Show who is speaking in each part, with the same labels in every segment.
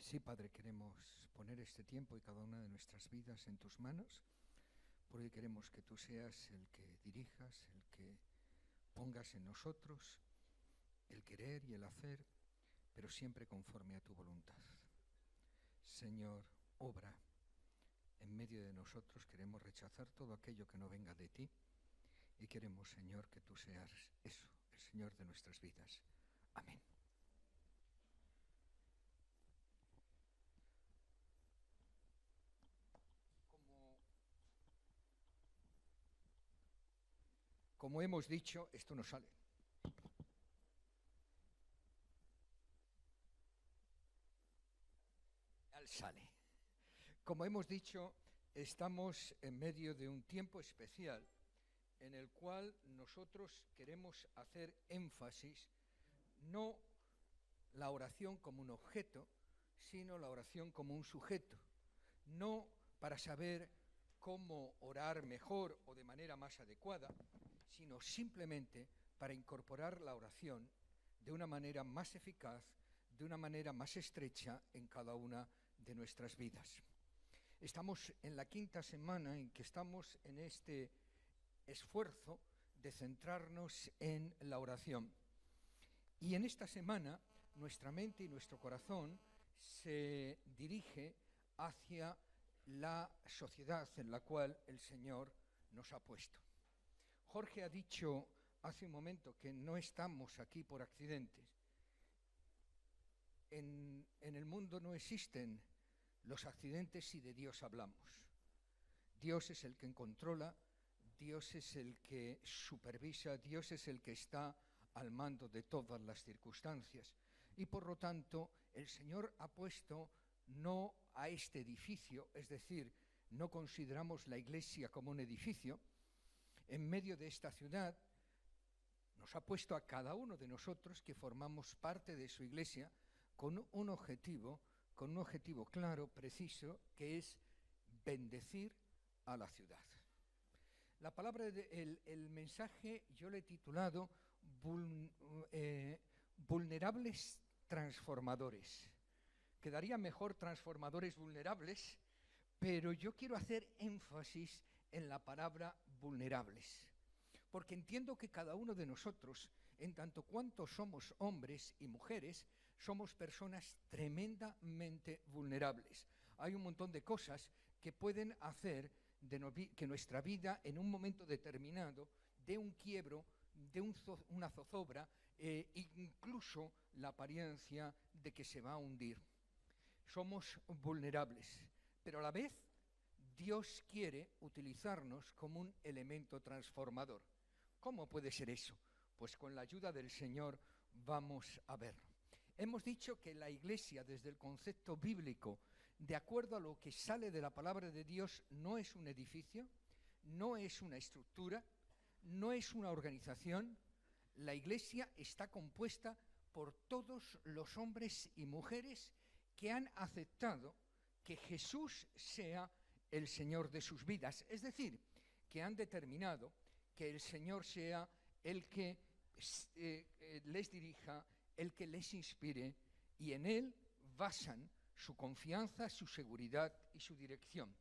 Speaker 1: Sí, Padre, queremos poner este tiempo y cada una de nuestras vidas en tus manos, porque queremos que tú seas el que dirijas, el que pongas en nosotros el querer y el hacer, pero siempre conforme a tu voluntad. Señor, obra en medio de nosotros. Queremos rechazar todo aquello que no venga de ti y queremos, Señor, que tú seas eso, el Señor de nuestras vidas. Amén. Como hemos dicho, esto no sale. Sale. Como hemos dicho, estamos en medio de un tiempo especial en el cual nosotros queremos hacer énfasis, no la oración como un objeto, sino la oración como un sujeto. No para saber cómo orar mejor o de manera más adecuada, sino simplemente para incorporar la oración de una manera más eficaz, de una manera más estrecha en cada una de nuestras vidas. Estamos en la quinta semana en que estamos en este esfuerzo de centrarnos en la oración. Y en esta semana nuestra mente y nuestro corazón se dirige hacia la sociedad en la cual el Señor nos ha puesto. Jorge ha dicho hace un momento que no estamos aquí por accidentes. En el mundo no existen los accidentes si de Dios hablamos. Dios es el que controla, Dios es el que supervisa, Dios es el que está al mando de todas las circunstancias. Y por lo tanto, el Señor ha puesto no a este edificio, es decir, no consideramos la Iglesia como un edificio, en medio de esta ciudad, nos ha puesto a cada uno de nosotros que formamos parte de su Iglesia con un objetivo claro, preciso, que es bendecir a la ciudad. La palabra, el mensaje yo le he titulado vulnerables transformadores. Quedaría mejor transformadores vulnerables, pero yo quiero hacer énfasis en la palabra vulnerables, porque entiendo que cada uno de nosotros, en tanto cuanto somos hombres y mujeres, somos personas tremendamente vulnerables. Hay un montón de cosas que pueden hacer que nuestra vida en un momento determinado dé un quiebro, de una zozobra, incluso la apariencia de que se va a hundir. Somos vulnerables, pero a la vez Dios quiere utilizarnos como un elemento transformador. ¿Cómo puede ser eso? Pues con la ayuda del Señor vamos a verlo. Hemos dicho que la Iglesia, desde el concepto bíblico, de acuerdo a lo que sale de la palabra de Dios, no es un edificio, no es una estructura, no es una organización. La Iglesia está compuesta por todos los hombres y mujeres que han aceptado que Jesús sea el Señor de sus vidas, es decir, que han determinado que el Señor sea el que les dirija, el que les inspire, y en Él basan su confianza, su seguridad y su dirección.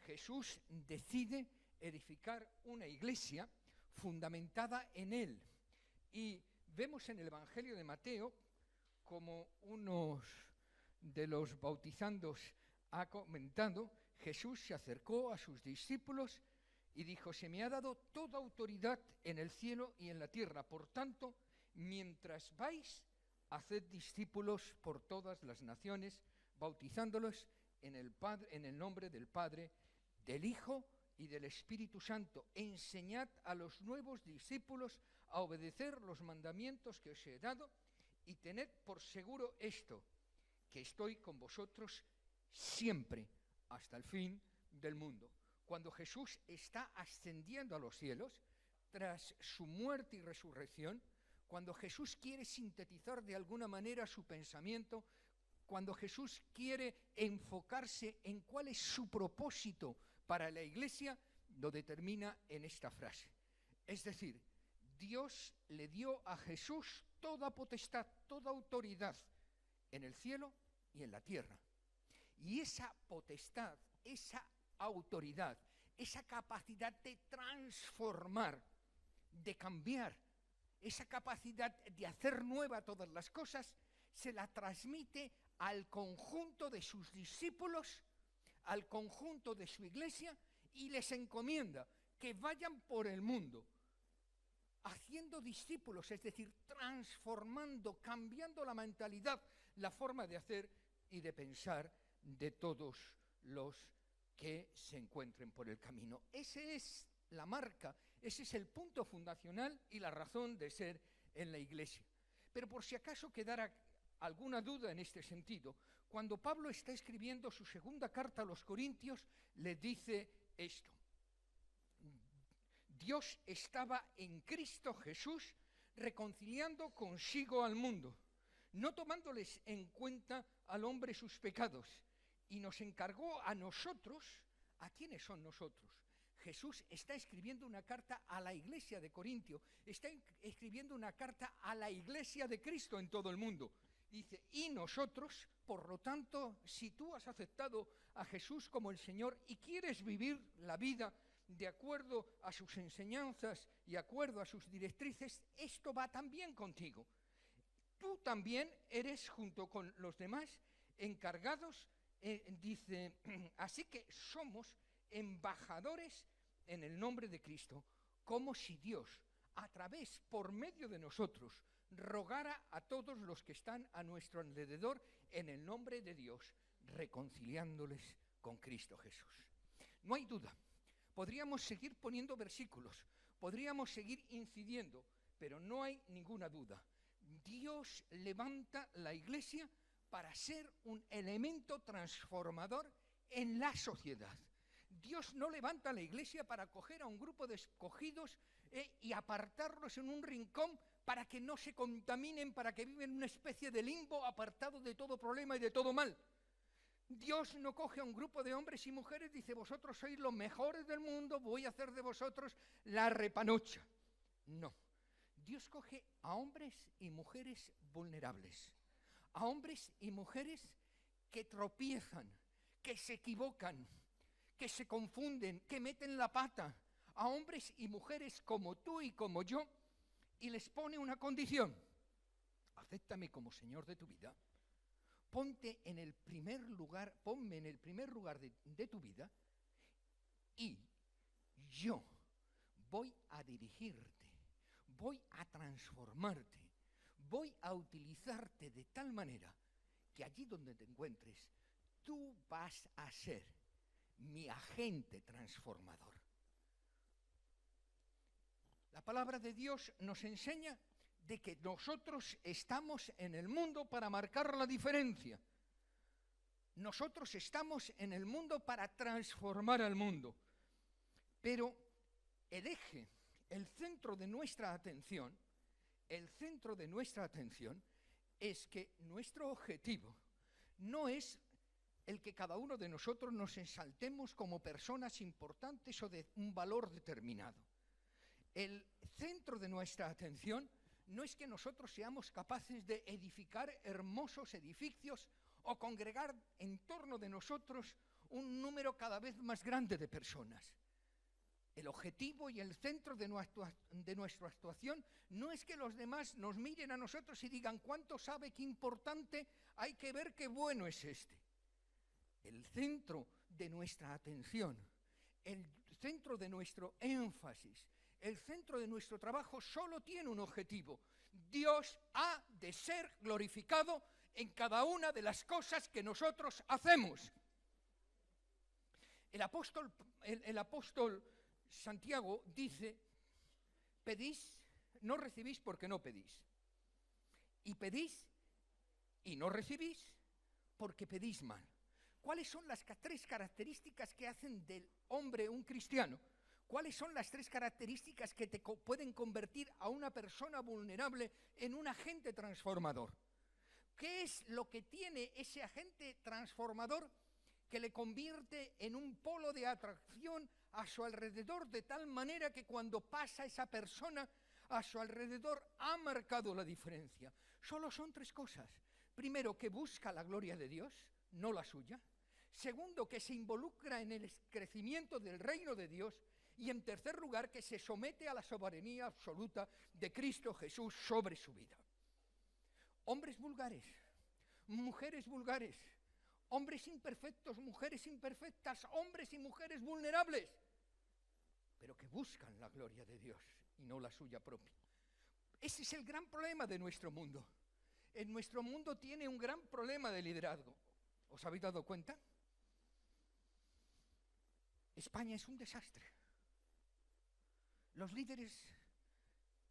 Speaker 1: Jesús decide edificar una iglesia fundamentada en Él, y vemos en el Evangelio de Mateo como unos de los bautizandos ha comentado, Jesús se acercó a sus discípulos y dijo: se me ha dado toda autoridad en el cielo y en la tierra, por tanto, mientras vais, haced discípulos por todas las naciones, bautizándolos en el nombre del Padre, del Hijo y del Espíritu Santo. Enseñad a los nuevos discípulos a obedecer los mandamientos que os he dado, y tened por seguro esto, que estoy con vosotros siempre hasta el fin del mundo. Cuando Jesús está ascendiendo a los cielos, tras su muerte y resurrección, cuando Jesús quiere sintetizar de alguna manera su pensamiento, cuando Jesús quiere enfocarse en cuál es su propósito para la Iglesia, lo determina en esta frase. Es decir, Dios le dio a Jesús toda potestad, toda autoridad en el cielo y en la tierra. Y esa potestad, esa autoridad, esa capacidad de transformar, de cambiar, esa capacidad de hacer nueva todas las cosas, se la transmite al conjunto de sus discípulos, al conjunto de su iglesia, y les encomienda que vayan por el mundo haciendo discípulos, es decir, transformando, cambiando la mentalidad, la forma de hacer y de pensar de todos los que se encuentren por el camino. Esa es la marca, ese es el punto fundacional y la razón de ser en la iglesia. Pero por si acaso quedara alguna duda en este sentido, cuando Pablo está escribiendo su segunda carta a los Corintios, le dice esto: Dios estaba en Cristo Jesús reconciliando consigo al mundo, no tomándoles en cuenta al hombre sus pecados, y nos encargó a nosotros. ¿A quiénes son nosotros? Jesús está escribiendo una carta a la iglesia de Corintio, está escribiendo una carta a la iglesia de Cristo en todo el mundo. Dice, y nosotros, por lo tanto, si tú has aceptado a Jesús como el Señor y quieres vivir la vida de acuerdo a sus enseñanzas y de acuerdo a sus directrices, esto va también contigo. Tú también eres, junto con los demás, encargados, dice, así que somos embajadores en el nombre de Cristo, como si Dios, a través, por medio de nosotros, rogara a todos los que están a nuestro alrededor en el nombre de Dios, reconciliándoles con Cristo Jesús. No hay duda, podríamos seguir poniendo versículos, podríamos seguir incidiendo, pero no hay ninguna duda. Dios levanta la iglesia para ser un elemento transformador en la sociedad. Dios no levanta la iglesia para coger a un grupo de escogidos y apartarlos en un rincón para que no se contaminen, para que vivan en una especie de limbo apartado de todo problema y de todo mal. Dios no coge a un grupo de hombres y mujeres y dice, vosotros sois los mejores del mundo, voy a hacer de vosotros la repanocha. No. Dios coge a hombres y mujeres vulnerables, a hombres y mujeres que tropiezan, que se equivocan, que se confunden, que meten la pata, a hombres y mujeres como tú y como yo, y les pone una condición: acéptame como Señor de tu vida, ponme en el primer lugar de tu vida, y yo voy a dirigirte, voy a transformarte, voy a utilizarte de tal manera que allí donde te encuentres, tú vas a ser mi agente transformador. La palabra de Dios nos enseña de que nosotros estamos en el mundo para marcar la diferencia. Nosotros estamos en el mundo para transformar al mundo. Pero el eje, el centro de nuestra atención es que nuestro objetivo no es el que cada uno de nosotros nos exaltemos como personas importantes o de un valor determinado. El centro de nuestra atención no es que nosotros seamos capaces de edificar hermosos edificios o congregar en torno de nosotros un número cada vez más grande de personas. El objetivo y el centro de nuestra actuación no es que los demás nos miren a nosotros y digan cuánto sabe, qué importante, hay que ver qué bueno es este. El centro de nuestra atención, el centro de nuestro énfasis, el centro de nuestro trabajo solo tiene un objetivo: Dios ha de ser glorificado en cada una de las cosas que nosotros hacemos. El apóstol Santiago dice, pedís, no recibís porque no pedís. Y pedís y no recibís porque pedís mal. ¿Cuáles son las tres características que hacen del hombre un cristiano? ¿Cuáles son las tres características que te pueden convertir a una persona vulnerable en un agente transformador? ¿Qué es lo que tiene ese agente transformador que le convierte en un polo de atracción a su alrededor, de tal manera que cuando pasa esa persona a su alrededor ha marcado la diferencia? Solo son tres cosas. Primero, que busca la gloria de Dios, no la suya. Segundo, que se involucra en el crecimiento del reino de Dios. Y en tercer lugar, que se somete a la soberanía absoluta de Cristo Jesús sobre su vida. Hombres vulgares, mujeres vulgares, hombres imperfectos, mujeres imperfectas, hombres y mujeres vulnerables, pero que buscan la gloria de Dios y no la suya propia. Ese es el gran problema de nuestro mundo. En nuestro mundo tiene un gran problema de liderazgo. ¿Os habéis dado cuenta? España es un desastre. Los líderes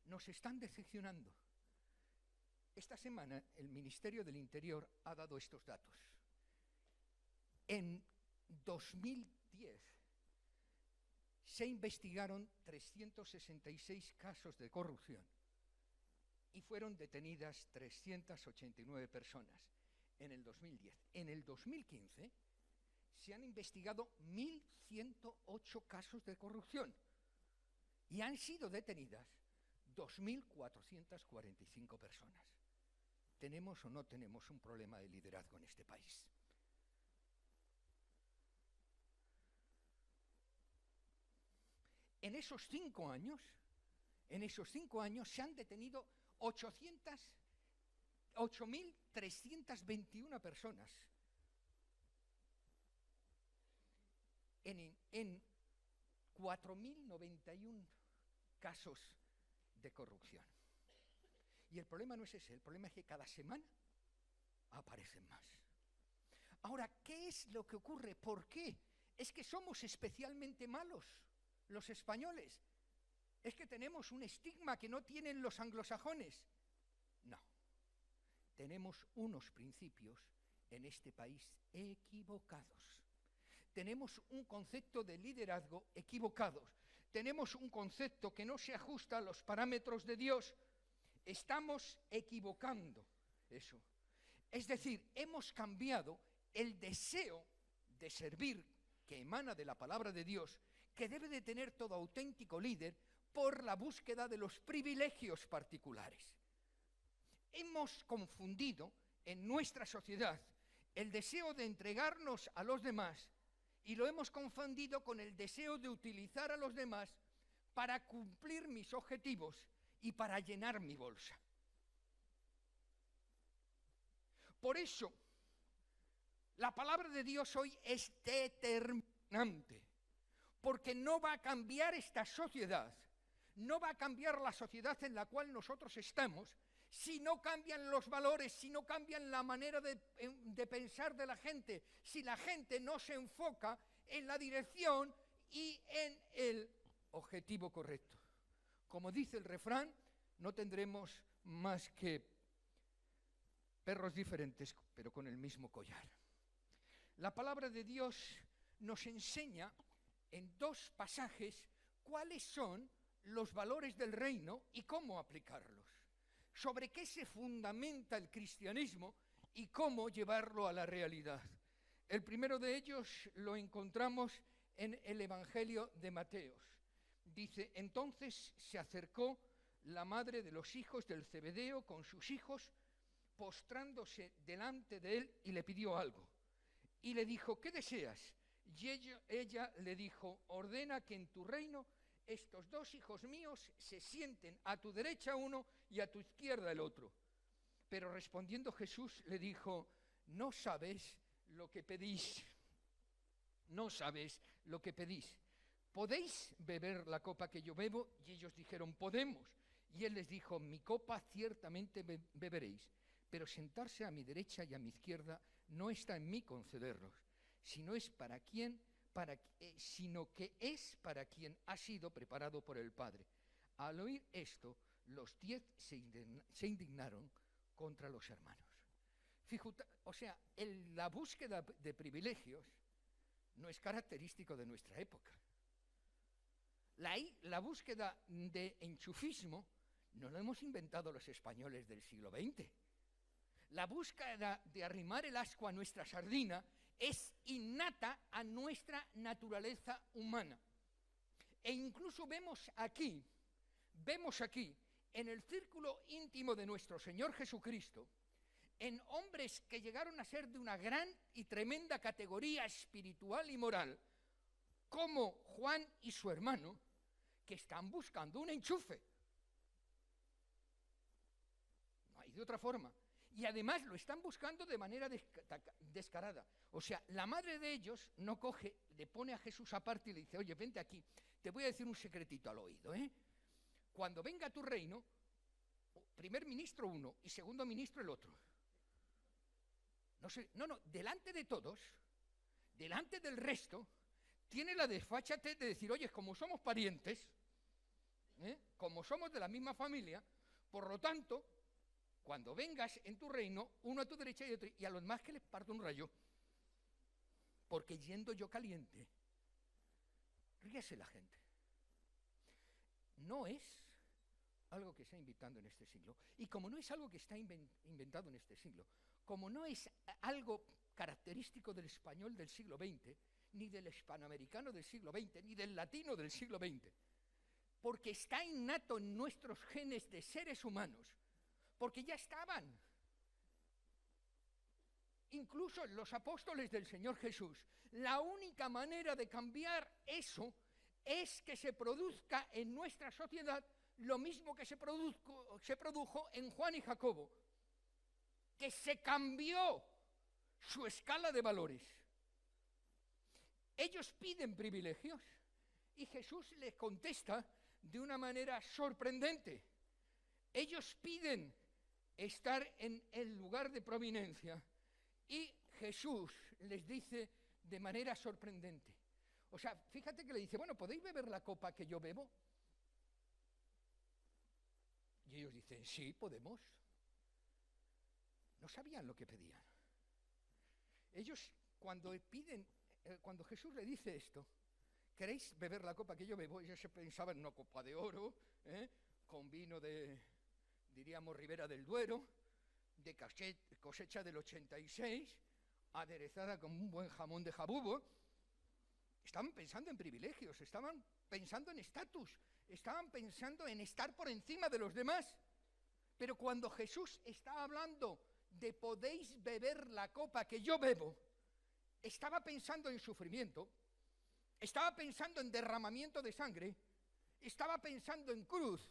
Speaker 1: nos están decepcionando. Esta semana el Ministerio del Interior ha dado estos datos. En 2010 se investigaron 366 casos de corrupción y fueron detenidas 389 personas en el 2010. En el 2015 se han investigado 1.108 casos de corrupción y han sido detenidas 2.445 personas. ¿Tenemos o no tenemos un problema de liderazgo en este país? En esos 5 años se han detenido 8.321 personas en 4.091 casos de corrupción. Y el problema no es ese, el problema es que cada semana aparecen más. Ahora, ¿qué es lo que ocurre? ¿Por qué? ¿Es que somos especialmente malos los españoles? ¿Es que tenemos un estigma que no tienen los anglosajones? No. Tenemos unos principios en este país equivocados. Tenemos un concepto de liderazgo equivocado. Tenemos un concepto que no se ajusta a los parámetros de Dios. Estamos equivocando eso. Es decir, hemos cambiado el deseo de servir que emana de la palabra de Dios, que debe de tener todo auténtico líder, por la búsqueda de los privilegios particulares. Hemos confundido en nuestra sociedad el deseo de entregarnos a los demás y lo hemos confundido con el deseo de utilizar a los demás para cumplir mis objetivos y para llenar mi bolsa. Por eso, la palabra de Dios hoy es determinante, porque no va a cambiar esta sociedad, no va a cambiar la sociedad en la cual nosotros estamos, si no cambian los valores, si no cambian la manera de pensar de la gente, si la gente no se enfoca en la dirección y en el objetivo correcto. Como dice el refrán, no tendremos más que perros diferentes, pero con el mismo collar. La palabra de Dios nos enseña en 2 pasajes cuáles son los valores del reino y cómo aplicarlos, sobre qué se fundamenta el cristianismo y cómo llevarlo a la realidad. El primero de ellos lo encontramos en el Evangelio de Mateo. Dice: entonces se acercó la madre de los hijos del Zebedeo con sus hijos, postrándose delante de él y le pidió algo. Y le dijo: ¿qué deseas? Y ella le dijo: ordena que en tu reino estos 2 hijos míos se sienten a tu derecha uno y a tu izquierda el otro. Pero respondiendo Jesús le dijo: no sabes lo que pedís. No sabes lo que pedís. ¿Podéis beber la copa que yo bebo? Y ellos dijeron: podemos. Y él les dijo: mi copa ciertamente beberéis, pero sentarse a mi derecha y a mi izquierda no está en mí concederlos, sino que es para quien ha sido preparado por el Padre. Al oír esto, los 10 se indignaron contra los hermanos. Fíjate, o sea, la búsqueda de privilegios no es característico de nuestra época. La búsqueda de enchufismo no lo hemos inventado los españoles del siglo XX. La búsqueda de arrimar el ascua a nuestra sardina es innata a nuestra naturaleza humana. E incluso vemos aquí, en el círculo íntimo de nuestro Señor Jesucristo, en hombres que llegaron a ser de una gran y tremenda categoría espiritual y moral, como Juan y su hermano, que están buscando un enchufe. No hay de otra forma. Y además lo están buscando de manera descarada. O sea, la madre de ellos no coge, le pone a Jesús aparte y le dice, oye, vente aquí, te voy a decir un secretito al oído, ¿eh? Cuando venga tu reino, primer ministro uno y segundo ministro el otro. No, delante de todos, delante del resto, tiene la desfachatez de decir, oye, como somos parientes, como somos de la misma familia, por lo tanto, cuando vengas en tu reino, uno a tu derecha y otro, y a los demás que les parto un rayo, porque yendo yo caliente, ríase la gente. No es algo que está inventando en este siglo, y como no es algo que está inventado en este siglo, como no es algo característico del español del siglo XX, ni del hispanoamericano del siglo XX, ni del latino del siglo XX, porque está innato en nuestros genes de seres humanos, porque ya estaban. Incluso los apóstoles del Señor Jesús, la única manera de cambiar eso es que se produzca en nuestra sociedad lo mismo que se produjo en Juan y Jacobo, que se cambió su escala de valores. Ellos piden privilegios y Jesús les contesta de una manera sorprendente. Ellos piden estar en el lugar de prominencia y Jesús les dice de manera sorprendente. O sea, fíjate que le dice, bueno, ¿podéis beber la copa que yo bebo? Y ellos dicen, sí, podemos. No sabían lo que pedían. Ellos cuando Jesús le dice esto, ¿queréis beber la copa que yo bebo? Ellos se pensaban en una copa de oro, con vino de, diríamos, Ribera del Duero, de cosecha del 86, aderezada con un buen jamón de jabugo. Estaban pensando en privilegios, estaban pensando en estatus, estaban pensando en estar por encima de los demás. Pero cuando Jesús está hablando de podéis beber la copa que yo bebo, estaba pensando en sufrimiento, estaba pensando en derramamiento de sangre, estaba pensando en cruz,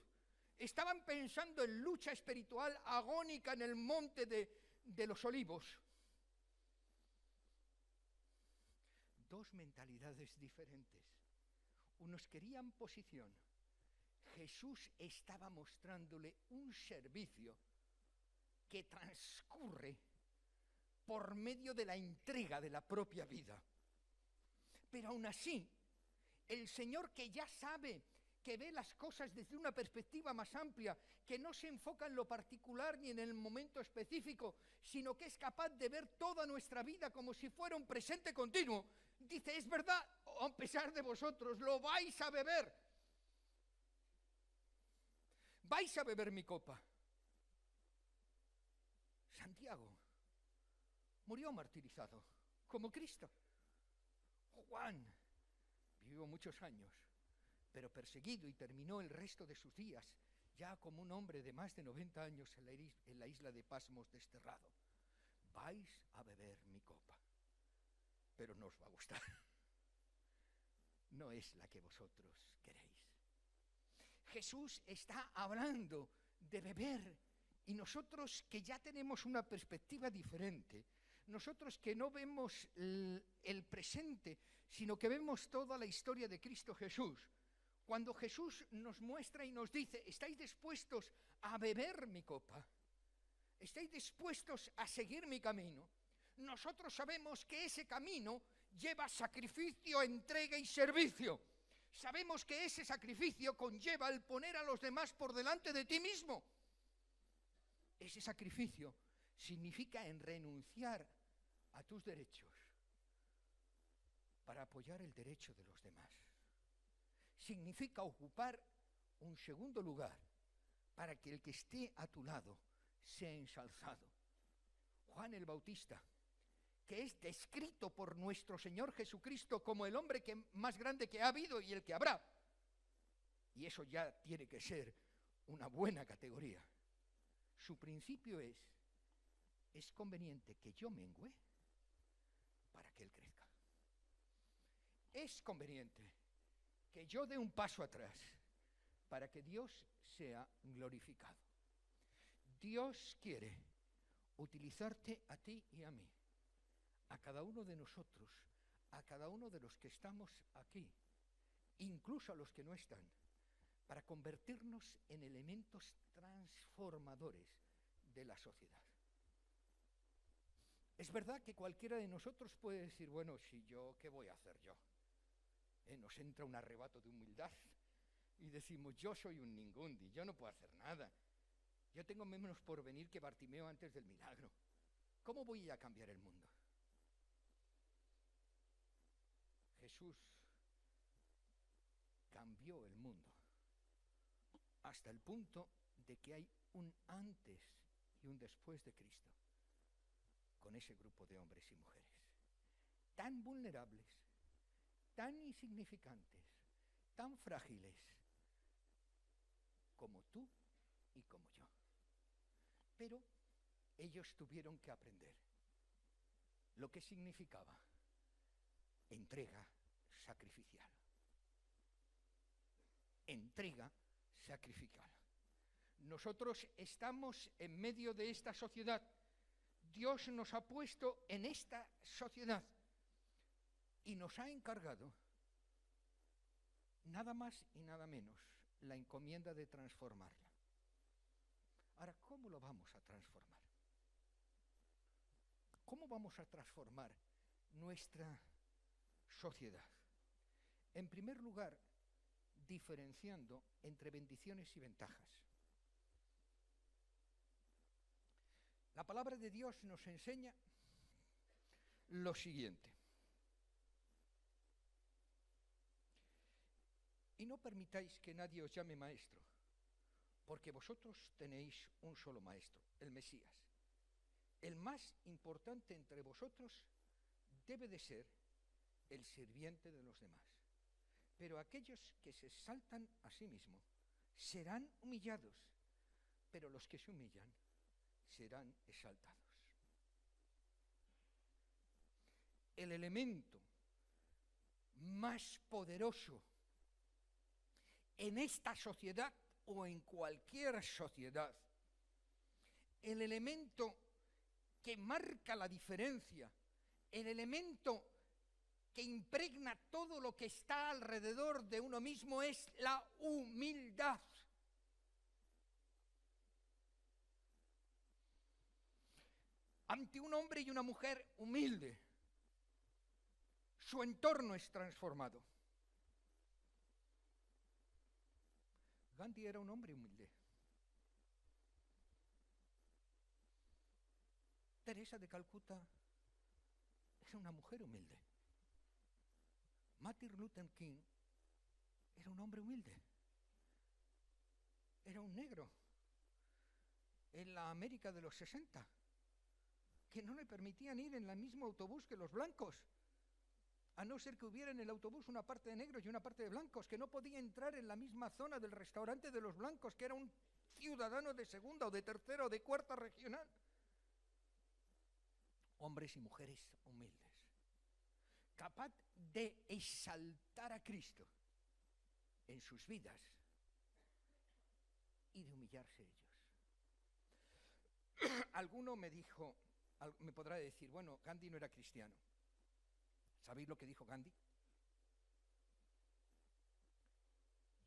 Speaker 1: estaban pensando en lucha espiritual agónica en el monte de los olivos. Dos mentalidades diferentes. Unos querían posición. Jesús estaba mostrándole un servicio que transcurre por medio de la entrega de la propia vida. Pero aún así, el Señor, que ya sabe, que ve las cosas desde una perspectiva más amplia, que no se enfoca en lo particular ni en el momento específico, sino que es capaz de ver toda nuestra vida como si fuera un presente continuo, dice, es verdad, a pesar de vosotros, lo vais a beber. Vais a beber mi copa. Santiago murió martirizado, como Cristo. Juan vivió muchos años, pero perseguido, y terminó el resto de sus días ya como un hombre de más de 90 años en la isla de Pasmos, desterrado. Vais a beber mi copa, pero no os va a gustar. No es la que vosotros queréis. Jesús está hablando de beber, y nosotros que ya tenemos una perspectiva diferente, nosotros que no vemos el presente, sino que vemos toda la historia de Cristo Jesús, cuando Jesús nos muestra y nos dice, ¿estáis dispuestos a beber mi copa? ¿Estáis dispuestos a seguir mi camino? Nosotros sabemos que ese camino lleva sacrificio, entrega y servicio. Sabemos que ese sacrificio conlleva el poner a los demás por delante de ti mismo. Ese sacrificio significa en renunciar a tus derechos para apoyar el derecho de los demás. Significa ocupar un segundo lugar para que el que esté a tu lado sea ensalzado. Juan el Bautista, que es descrito por nuestro Señor Jesucristo como el hombre más grande que ha habido y el que habrá, y eso ya tiene que ser una buena categoría. Su principio es, es conveniente que yo mengüe para que Él crezca. Es conveniente que yo dé un paso atrás para que Dios sea glorificado. Dios quiere utilizarte a ti y a mí, a cada uno de nosotros, a cada uno de los que estamos aquí, incluso a los que no están, para convertirnos en elementos transformadores de la sociedad. Es verdad que cualquiera de nosotros puede decir, bueno, si yo, ¿qué voy a hacer yo? Nos entra un arrebato de humildad y decimos, yo soy un ningundi, yo no puedo hacer nada. Yo tengo menos porvenir que Bartimeo antes del milagro. ¿Cómo voy a cambiar el mundo? Jesús cambió el mundo hasta el punto de que hay un antes y un después de Cristo con ese grupo de hombres y mujeres tan vulnerables, tan insignificantes, tan frágiles como tú y como yo. Pero ellos tuvieron que aprender lo que significaba entrega sacrificial. Entrega sacrificial. Nosotros estamos en medio de esta sociedad. Dios nos ha puesto en esta sociedad y nos ha encargado nada más y nada menos la encomienda de transformarla. Ahora, ¿cómo lo vamos a transformar? ¿Cómo vamos a transformar nuestra sociedad? En primer lugar, diferenciando entre bendiciones y ventajas. La palabra de Dios nos enseña lo siguiente. Y no permitáis que nadie os llame maestro, porque vosotros tenéis un solo maestro, el Mesías. El más importante entre vosotros debe de ser el sirviente de los demás. Pero aquellos que se exaltan a sí mismos serán humillados, pero los que se humillan serán exaltados. El elemento más poderoso en esta sociedad o en cualquier sociedad, el elemento que marca la diferencia, el elemento que impregna todo lo que está alrededor de uno mismo es la humildad. Ante un hombre y una mujer humilde, su entorno es transformado. Gandhi era un hombre humilde. Teresa de Calcuta era una mujer humilde. Martin Luther King era un hombre humilde. Era un negro en la América de los 60, que no le permitían ir en el mismo autobús que los blancos, a no ser que hubiera en el autobús una parte de negros y una parte de blancos, que no podía entrar en la misma zona del restaurante de los blancos, que era un ciudadano de segunda o de tercera o de cuarta regional. Hombres y mujeres humildes, capaz de exaltar a Cristo en sus vidas y de humillarse ellos. Alguno me dijo, me podrá decir, bueno, Gandhi no era cristiano. ¿Sabéis lo que dijo Gandhi?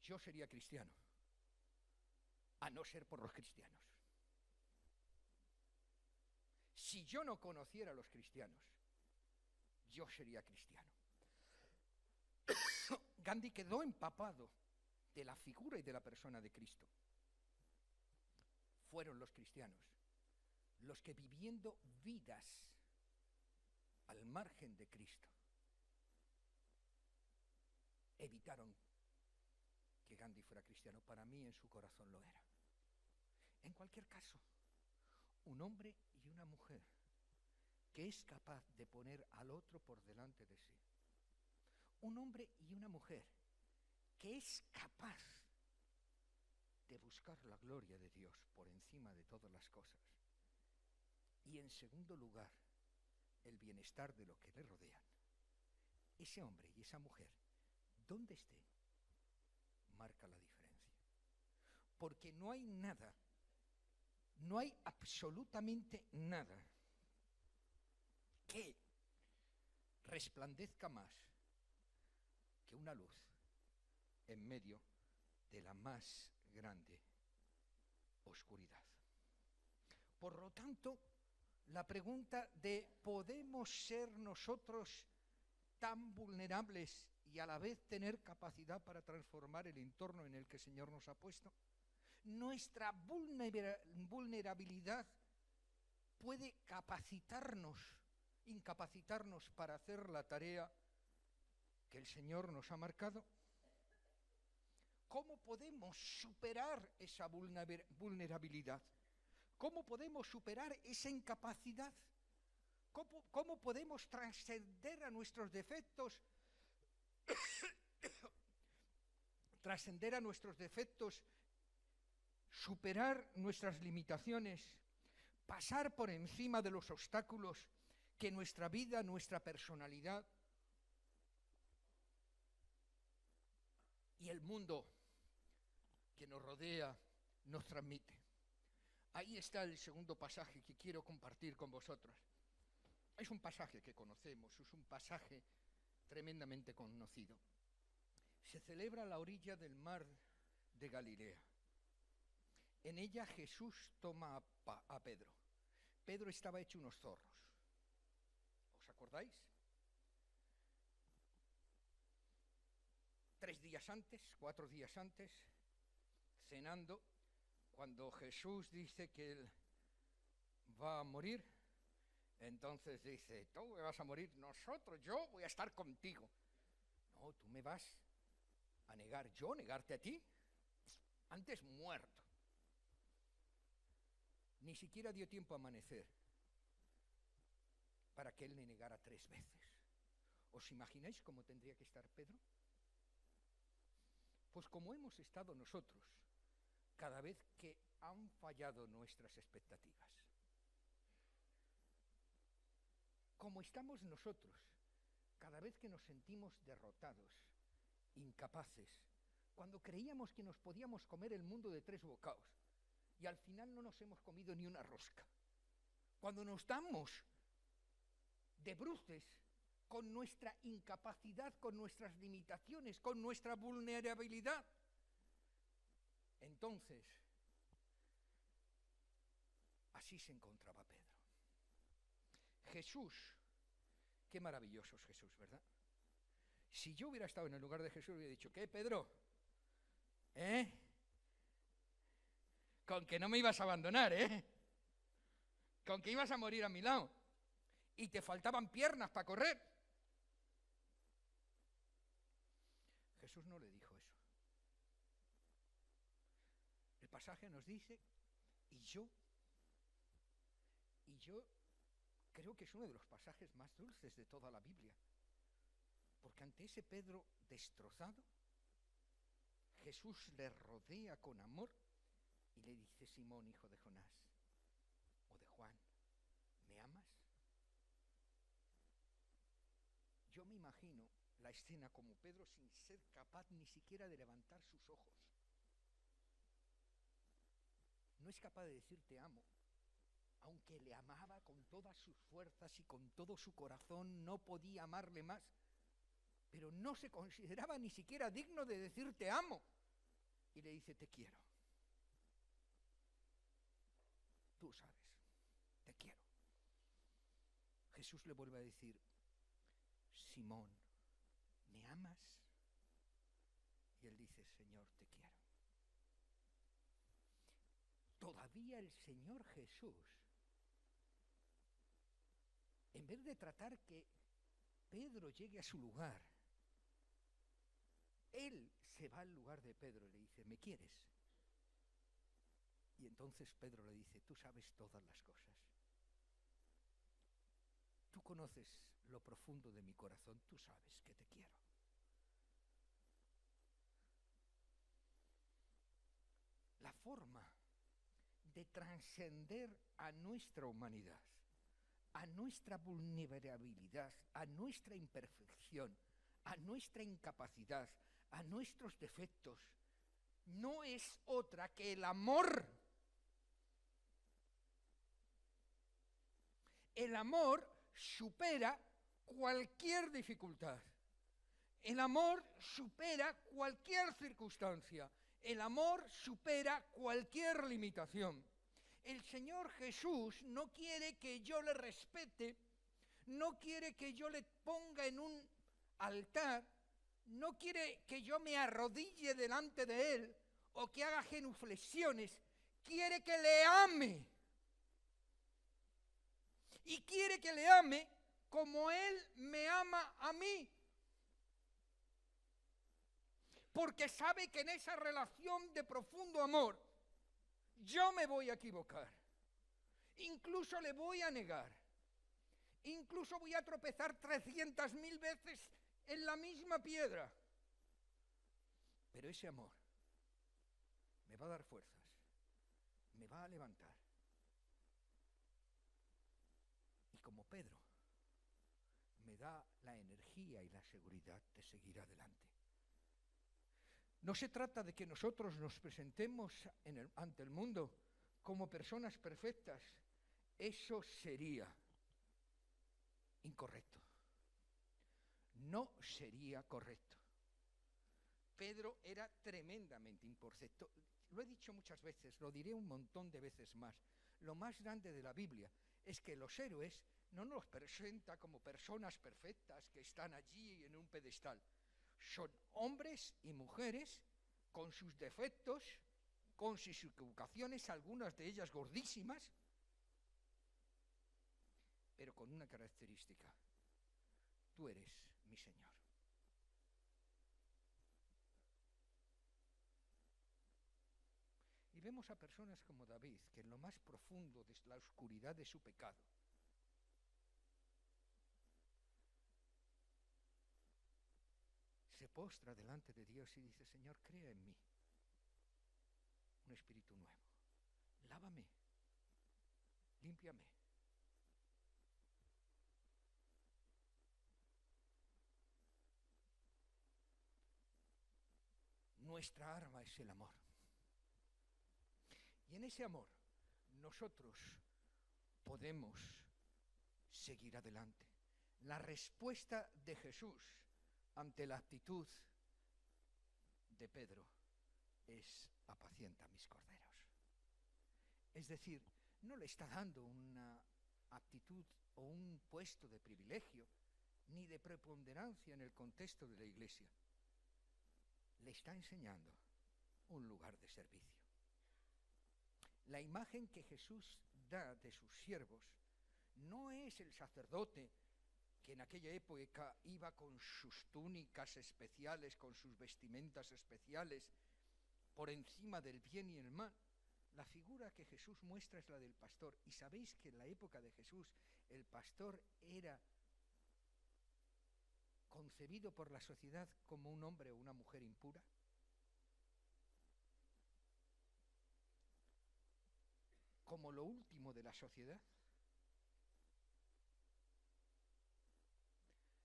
Speaker 1: Yo sería cristiano, a no ser por los cristianos. Si yo no conociera a los cristianos, yo sería cristiano. Gandhi quedó empapado de la figura y de la persona de Cristo. Fueron los cristianos los que, viviendo vidas al margen de Cristo, evitaron que Gandhi fuera cristiano. Para mí en su corazón lo era. En cualquier caso, un hombre y una mujer que es capaz de poner al otro por delante de sí. Un hombre y una mujer que es capaz de buscar la gloria de Dios por encima de todas las cosas. y en segundo lugar, el bienestar de los que le rodean, ese hombre y esa mujer, donde esté, marca la diferencia. Porque no hay nada, no hay absolutamente nada que resplandezca más que una luz en medio de la más grande oscuridad. Por lo tanto, la pregunta de ¿podemos ser nosotros tan vulnerables y a la vez tener capacidad para transformar el entorno en el que el Señor nos ha puesto? Nuestra vulnerabilidad puede incapacitarnos para hacer la tarea que el Señor nos ha marcado. ¿Cómo podemos superar esa vulnerabilidad? ¿Cómo podemos superar esa incapacidad? ¿Cómo podemos trascender a nuestros defectos? Trascender a nuestros defectos, superar nuestras limitaciones, pasar por encima de los obstáculos que nuestra vida, nuestra personalidad y el mundo que nos rodea nos transmite. Ahí está el segundo pasaje que quiero compartir con vosotros. Es un pasaje que conocemos, es un pasaje tremendamente conocido. Se celebra a la orilla del mar de Galilea. En ella Jesús toma a Pedro. Pedro estaba hecho unos zorros. ¿Os acordáis? 3 días antes, 4 días antes, cenando, cuando Jesús dice que él va a morir, entonces dice, tú me vas a morir, yo voy a estar contigo. No, tú me vas a negar, yo negarte a ti, antes muerto. Ni siquiera dio tiempo a amanecer para que él le negara 3 veces. ¿Os imagináis cómo tendría que estar Pedro? Pues como hemos estado nosotros, cada vez que han fallado nuestras expectativas. Como estamos nosotros, cada vez que nos sentimos derrotados, incapaces, cuando creíamos que nos podíamos comer el mundo de 3 bocados y al final no nos hemos comido ni una rosca. Cuando nos damos de bruces con nuestra incapacidad, con nuestras limitaciones, con nuestra vulnerabilidad, entonces, así se encontraba Pedro. Jesús, qué maravilloso es Jesús, ¿verdad? Si yo hubiera estado en el lugar de Jesús, hubiera dicho, ¿qué, Pedro? Con que no me ibas a abandonar, con que ibas a morir a mi lado y te faltaban piernas para correr. Jesús no le dijo eso. El pasaje nos dice, y yo creo que es uno de los pasajes más dulces de toda la Biblia, porque ante ese Pedro destrozado, Jesús le rodea con amor y le dice, Simón, hijo de Jonás, o de Juan, ¿me amas? Yo me imagino la escena como Pedro sin ser capaz ni siquiera de levantar sus ojos. No es capaz de decir te amo, aunque le amaba con todas sus fuerzas y con todo su corazón, no podía amarle más, pero no se consideraba ni siquiera digno de decir te amo. Y le dice te quiero. Tú sabes, te quiero. Jesús le vuelve a decir, Simón, ¿me amas? Y él dice, Señor, te quiero. Todavía el Señor Jesús, en vez de tratar que Pedro llegue a su lugar, él se va al lugar de Pedro y le dice, ¿me quieres? Y entonces Pedro le dice, tú sabes todas las cosas. Tú conoces lo profundo de mi corazón, tú sabes que te quiero. La forma de trascender a nuestra humanidad, a nuestra vulnerabilidad, a nuestra imperfección, a nuestra incapacidad, a nuestros defectos, no es otra que el amor. El amor supera cualquier dificultad. El amor supera cualquier circunstancia. El amor supera cualquier limitación. El Señor Jesús no quiere que yo le respete, no quiere que yo le ponga en un altar, no quiere que yo me arrodille delante de Él o que haga genuflexiones, quiere que le ame. Y quiere que le ame como Él me ama a mí. Porque sabe que en esa relación de profundo amor yo me voy a equivocar. Incluso le voy a negar. Incluso voy a tropezar 300.000 veces en la misma piedra. Pero ese amor me va a dar fuerzas, me va a levantar. Y como Pedro, me da la energía y la seguridad de seguir adelante. No se trata de que nosotros nos presentemos ante el mundo como personas perfectas. Eso sería incorrecto. No sería correcto. Pedro era tremendamente imperfecto. Lo he dicho muchas veces, lo diré un montón de veces más. Lo más grande de la Biblia es que los héroes no nos presenta como personas perfectas que están allí en un pedestal. Son hombres y mujeres con sus defectos, con sus equivocaciones, algunas de ellas gordísimas, pero con una característica: tú eres mi Señor. Y vemos a personas como David, que en lo más profundo de la oscuridad de su pecado, se postra delante de Dios y dice: Señor, crea en mí un espíritu nuevo. Lávame, límpiame. Nuestra arma es el amor. Y en ese amor nosotros podemos seguir adelante. La respuesta de Jesús ante la actitud de Pedro es: apacienta mis corderos. Es decir, no le está dando una actitud o un puesto de privilegio ni de preponderancia en el contexto de la iglesia. Le está enseñando un lugar de servicio. La imagen que Jesús da de sus siervos no es el sacerdote que en aquella época iba con sus túnicas especiales, con sus vestimentas especiales, por encima del bien y el mal. La figura que Jesús muestra es la del pastor. ¿Y sabéis que en la época de Jesús el pastor era concebido por la sociedad como un hombre o una mujer impura? Como lo último de la sociedad.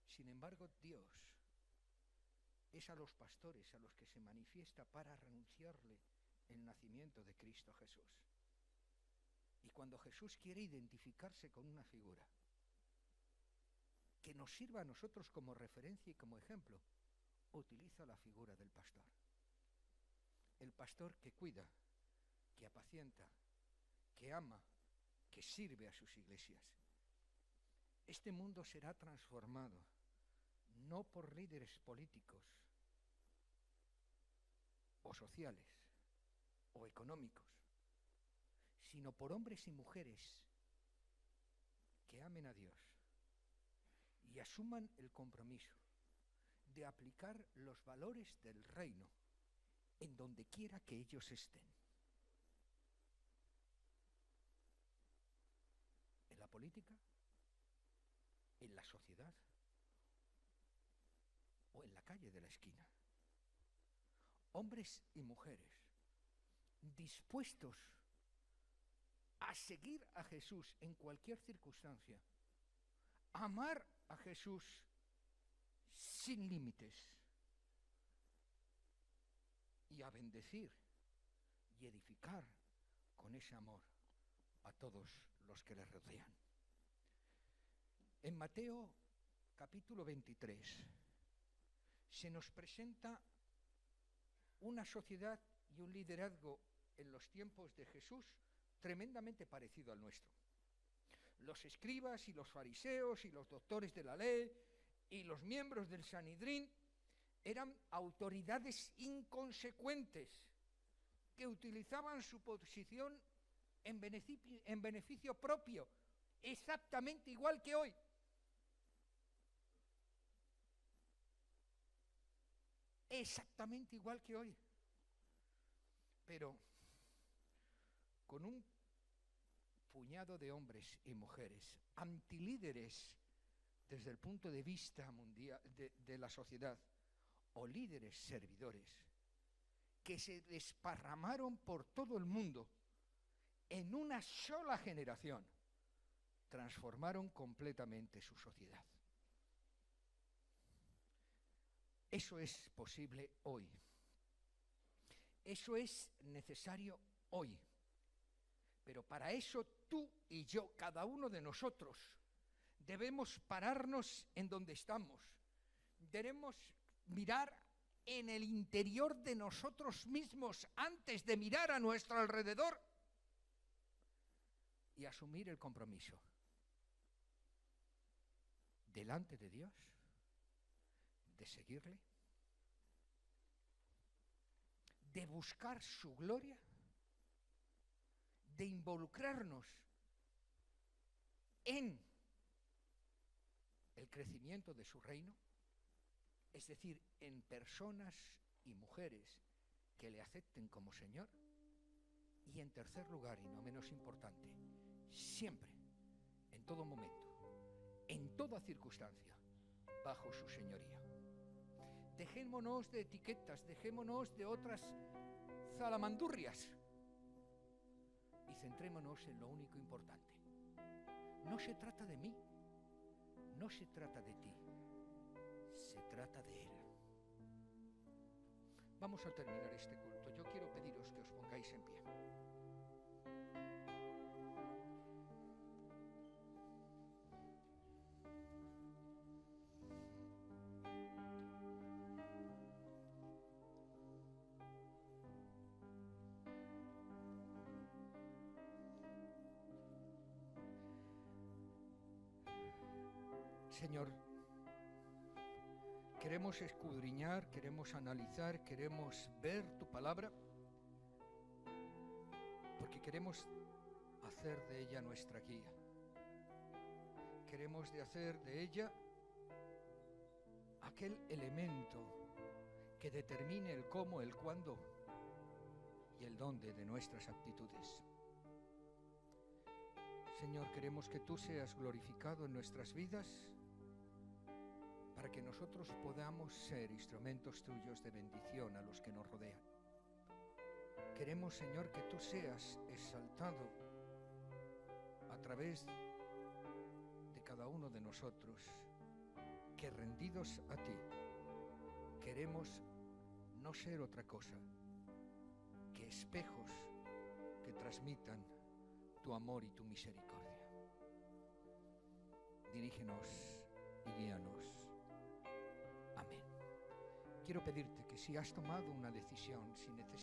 Speaker 1: Sin embargo, Dios es a los pastores a los que se manifiesta para renunciarle el nacimiento de Cristo Jesús. Y cuando Jesús quiere identificarse con una figura que nos sirva a nosotros como referencia y como ejemplo, utiliza la figura del pastor. El pastor que cuida, que apacienta, que ama, que sirve a sus iglesias. Este mundo será transformado no por líderes políticos o sociales o económicos, sino por hombres y mujeres que amen a Dios y asuman el compromiso de aplicar los valores del reino en donde quiera que ellos estén. En la política, en la sociedad o en la calle de la esquina. Hombres y mujeres dispuestos a seguir a Jesús en cualquier circunstancia, a amar a Jesús sin límites y a bendecir y edificar con ese amor a todos los que le rodean. En Mateo capítulo 23 se nos presenta una sociedad y un liderazgo en los tiempos de Jesús tremendamente parecido al nuestro. Los escribas y los fariseos y los doctores de la ley y los miembros del Sanedrín eran autoridades inconsecuentes que utilizaban su posición en beneficio propio, exactamente igual que hoy. Exactamente igual que hoy. Pero con un puñado de hombres y mujeres, antilíderes desde el punto de vista mundial de la sociedad, o líderes servidores, que se desparramaron por todo el mundo en una sola generación, transformaron completamente su sociedad. Eso es posible hoy. Eso es necesario hoy. Pero para eso tú y yo, cada uno de nosotros, debemos pararnos en donde estamos. Debemos mirar en el interior de nosotros mismos antes de mirar a nuestro alrededor y asumir el compromiso delante de Dios de seguirle, de buscar su gloria, de involucrarnos en el crecimiento de su reino, es decir, en personas y mujeres que le acepten como Señor, y en tercer lugar, y no menos importante, siempre, en todo momento, en toda circunstancia, bajo su señoría. Dejémonos de etiquetas, dejémonos de otras zalamandurrias y centrémonos en lo único importante. No se trata de mí, no se trata de ti, se trata de Él. Vamos a terminar este culto. Yo quiero pediros que os pongáis en pie. Señor, queremos escudriñar, queremos analizar, queremos ver tu palabra, porque queremos hacer de ella nuestra guía. Queremos hacer de ella aquel elemento que determine el cómo, el cuándo y el dónde de nuestras actitudes. Señor, queremos que tú seas glorificado en nuestras vidas, para que nosotros podamos ser instrumentos tuyos de bendición a los que nos rodean. Queremos, Señor, que tú seas exaltado a través de cada uno de nosotros, que rendidos a ti, queremos no ser otra cosa que espejos que transmitan tu amor y tu misericordia. Dirígenos y guíanos. Amén. Quiero pedirte que si has tomado una decisión, si necesitas